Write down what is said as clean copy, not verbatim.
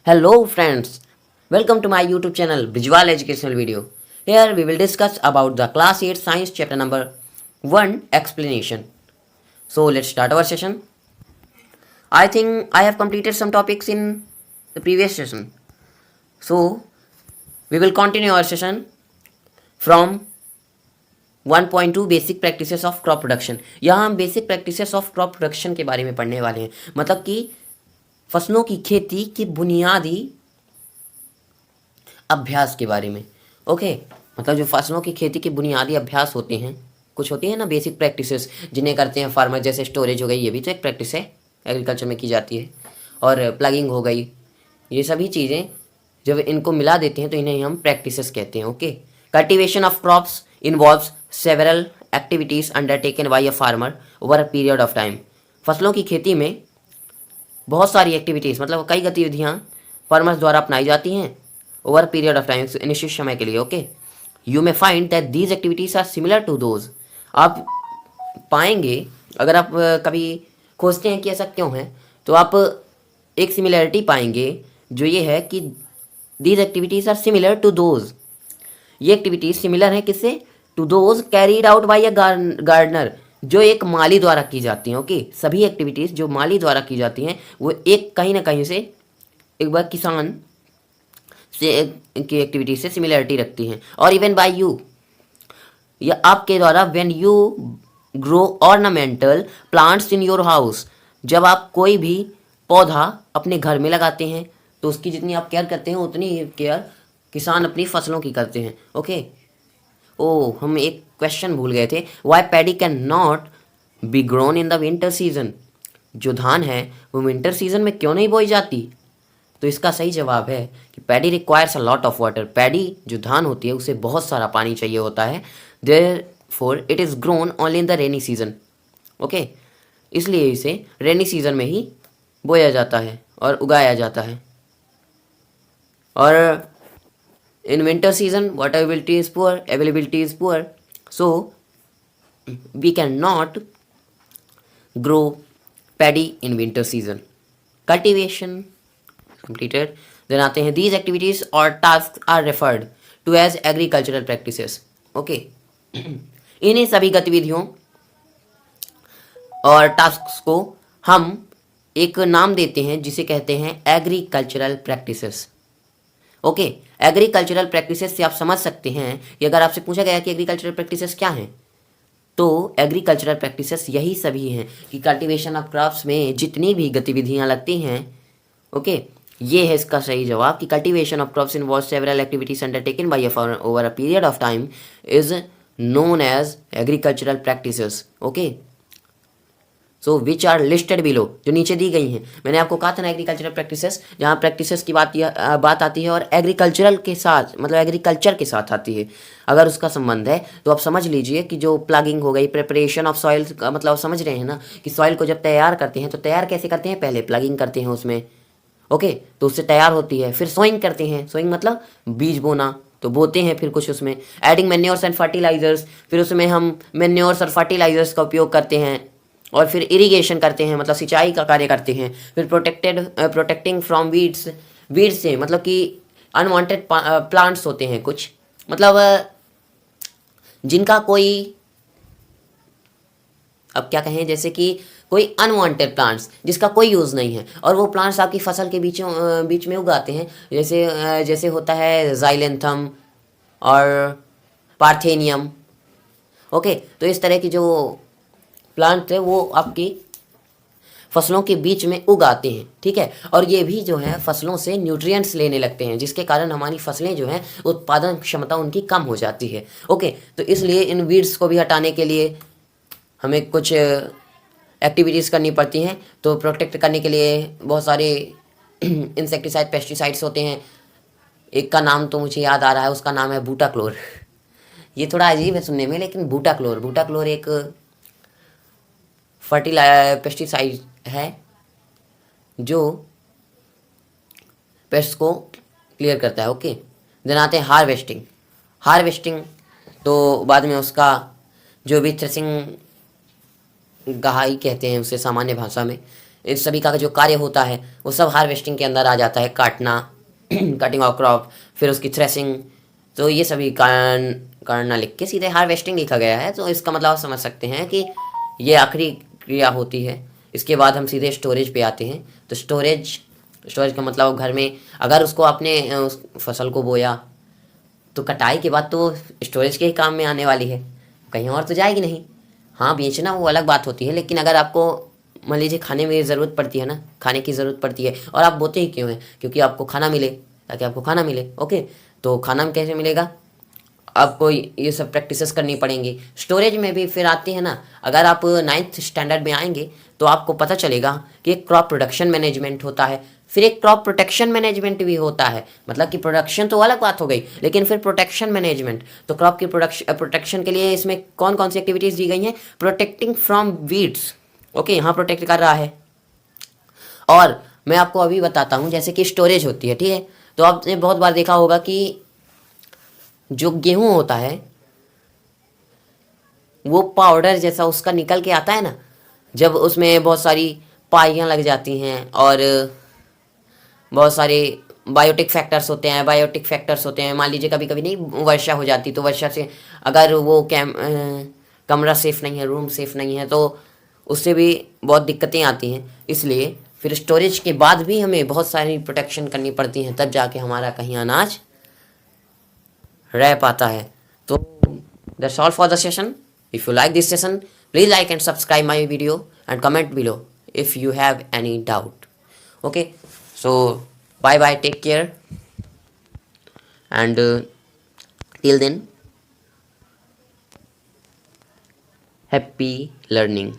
Hello friends, welcome to my YouTube channel Visual Educational Video. Here we will discuss about the class 8 science chapter number 1 explanation. So let's start our session. I think I have completed some topics in the previous session. So we will continue our session from 1.2 basic practices of crop production. यहाँ हम basic practices of crop production के बारे में पढ़ने वाले हैं, मतलब कि फसलों की खेती की बुनियादी अभ्यास के बारे में. ओके, मतलब जो फसलों की खेती के बुनियादी अभ्यास होते हैं, कुछ होती है ना बेसिक प्रैक्टिसेस जिन्हें करते हैं फार्मर, जैसे स्टोरेज हो गई, ये भी तो एक प्रैक्टिस है, एग्रीकल्चर में की जाती है. और प्लगिंग हो गई, ये सभी चीज़ें जब इनको मिला देते हैं तो इन्हें हम प्रैक्टिसेस कहते हैं. Okay, cultivation of crops involves several activities undertaken by a farmer over a period of time. फसलों की खेती में बहुत सारी एक्टिविटीज़, मतलब कई गतिविधियाँ फार्मर्स द्वारा अपनाई जाती हैं ओवर पीरियड ऑफ टाइम, निश्चित समय के लिए. Okay, you may find that these activities are similar to those. आप पाएंगे, अगर आप कभी खोजते हैं कि ऐसा क्यों है, तो आप एक सिमिलरिटी पाएंगे, जो ये है कि these activities are similar to those. ये एक्टिविटीज़ सिमिलर हैं किससे? To those carried out by a gardener, जो एक माली द्वारा की जाती हैं. ओके, सभी एक्टिविटीज़ जो माली द्वारा की जाती हैं वो एक कहीं ना कहीं से एक बार किसान से की एक्टिविटीज से सिमिलरिटी रखती हैं. और इवन बाय यू, या आपके द्वारा, when you grow ornamental plants in your house, जब आप कोई भी पौधा अपने घर में लगाते हैं तो उसकी जितनी आप केयर करते हैं उतनी ही केयर किसान अपनी फसलों की करते हैं. ओके, हम एक क्वेश्चन भूल गए थे. Why paddy can not be grown in the winter season. जो धान है वो विंटर सीजन में क्यों नहीं बोई जाती? तो इसका सही जवाब है कि paddy requires a lot of water. Paddy जो धान होती है उसे बहुत सारा पानी चाहिए होता है. Therefore it is grown only in the rainy season. Okay, इसलिए इसे रेनी सीजन में ही बोया जाता है और उगाया जाता है. और in winter season water availability is poor, so we cannot grow paddy in winter season. Cultivation completed. Then आते हैं these activities or tasks are referred to as agricultural practices. Okay, इन्हीं सभी गतिविधियों और टास्क को हम एक नाम देते हैं जिसे कहते हैं agricultural practices. Okay, agricultural practices से आप समझ सकते हैं कि अगर आपसे पूछा गया कि एग्रीकल्चरल प्रैक्टिसेस क्या हैं, तो एग्रीकल्चरल प्रैक्टिसेस यही सभी हैं कि कल्टीवेशन ऑफ क्रॉप्स में जितनी भी गतिविधियां लगती हैं. ओके, ये है इसका सही जवाब कि cultivation of crops involve several activities undertaken by a farmer over a period of time is known as agricultural practices. Okay, so which are listed below, जो नीचे दी गई हैं. मैंने आपको कहा था ना एग्रीकल्चरल प्रैक्टिसेस, जहाँ प्रैक्टिसेस की बात आती है और एग्रीकल्चरल के साथ, मतलब एग्रीकल्चर के साथ आती है, अगर उसका संबंध है तो आप समझ लीजिए कि जो प्लगिंग हो गई, प्रिपरेशन ऑफ सॉइल का मतलब आप समझ रहे हैं ना कि सॉइल को जब तैयार करते हैं तो तैयार कैसे करते हैं? पहले प्लगिंग करते हैं उसमें. ओके, तो उससे तैयार होती है. फिर सोइंग करते हैं, सोइंग मतलब बीज बोना, तो बोते हैं फिर कुछ उसमें. एडिंग मैन्योर्स एंड फर्टिलाइजर्स, फिर उसमें हम मैन्योर्स और फर्टिलाइजर्स का उपयोग करते हैं. और फिर इरिगेशन करते हैं, मतलब सिंचाई का कार्य करते हैं. फिर प्रोटेक्टिंग फ्रॉम वीड्स से, मतलब कि अनवांटेड प्लांट्स होते हैं कुछ, मतलब जिनका कोई, अब क्या कहें, जैसे कि कोई अनवांटेड प्लांट्स जिसका कोई यूज़ नहीं है और वो प्लांट्स आपकी फसल के बीच में उगाते हैं, जैसे होता है जाइलेंथम और पार्थेनियम. ओके, तो इस तरह की जो प्लांट है वो आपकी फसलों के बीच में उगाते हैं. ठीक है, और ये भी जो है फसलों से न्यूट्रिएंट्स लेने लगते हैं, जिसके कारण हमारी फसलें जो हैं उत्पादन क्षमता उनकी कम हो जाती है. ओके, तो इसलिए इन वीड्स को भी हटाने के लिए हमें कुछ एक्टिविटीज़ करनी पड़ती हैं. तो प्रोटेक्ट करने के लिए बहुत सारे इंसेक्टिसाइड, पेस्टिसाइड्स होते हैं. एक का नाम तो मुझे याद आ रहा है, उसका नाम है बूटाक्लोर. ये थोड़ा अजीब है सुनने में, लेकिन बूटाक्लोर एक पेस्टिसाइड है जो पेस्ट को क्लियर करता है. ओके, देन आते हैं हार्वेस्टिंग, तो बाद में उसका जो भी थ्रेसिंग, गहाई कहते हैं उसे सामान्य भाषा में, इस सभी का जो कार्य होता है वो सब हार्वेस्टिंग के अंदर आ जाता है, काटना कटिंग ऑफ क्रॉप, फिर उसकी थ्रेसिंग। तो ये सभी करना लिख के सीधे हार्वेस्टिंग लिखा गया है, तो इसका मतलब आप समझ सकते हैं कि ये आखिरी क्रिया होती है। इसके बाद हम सीधे स्टोरेज पे आते हैं। तो स्टोरेज का मतलब घर में अगर उसको आपने उस फसल को बोया तो कटाई के बाद तो स्टोरेज के ही काम में आने वाली है, कहीं और तो जाएगी नहीं। हाँ, बेचना वो अलग बात होती है, लेकिन अगर आपको मान लीजिए खाने में ज़रूरत पड़ती है ना, खाने की ज़रूरत पड़ती है, और आप बोते ही क्यों हैं? क्योंकि आपको खाना मिले, ताकि आपको खाना मिले। ओके, तो खाना कैसे मिलेगा? आपको ये सब प्रैक्टिसेस करनी पड़ेंगी। स्टोरेज में भी फिर आती है ना, अगर आप 9th स्टैंडर्ड में आएंगे तो आपको पता चलेगा कि एक क्रॉप प्रोडक्शन मैनेजमेंट होता है, फिर एक क्रॉप प्रोटेक्शन मैनेजमेंट भी होता है। मतलब कि प्रोडक्शन तो अलग बात हो गई, लेकिन फिर प्रोटेक्शन मैनेजमेंट, तो क्रॉप की प्रोटेक्शन के लिए इसमें कौन कौन सी एक्टिविटीज़ दी गई हैं? Protecting from weeds. ओके, यहाँ प्रोटेक्ट कर रहा है। और मैं आपको अभी बताता हूँ, जैसे कि स्टोरेज होती है, ठीक है? तो आपने बहुत बार देखा होगा कि जो गेहूं होता है वो पाउडर जैसा उसका निकल के आता है ना, जब उसमें बहुत सारी पाइयाँ लग जाती हैं और बहुत सारे बायोटिक फैक्टर्स होते हैं। मान लीजिए कभी कभी नहीं वर्षा हो जाती, तो वर्षा से अगर वो कमरा सेफ़ नहीं है, रूम सेफ़ नहीं है, तो उससे भी बहुत दिक्कतें आती हैं। इसलिए फिर स्टोरेज के बाद भी हमें बहुत सारी प्रोटेक्शन करनी पड़ती हैं, तब जाके हमारा कहीं अनाज रह पाता है। तो that's all for the session. If you like this session, please like and subscribe my video and comment below if you have any doubt. Okay, so bye bye, take care, and till then, happy learning.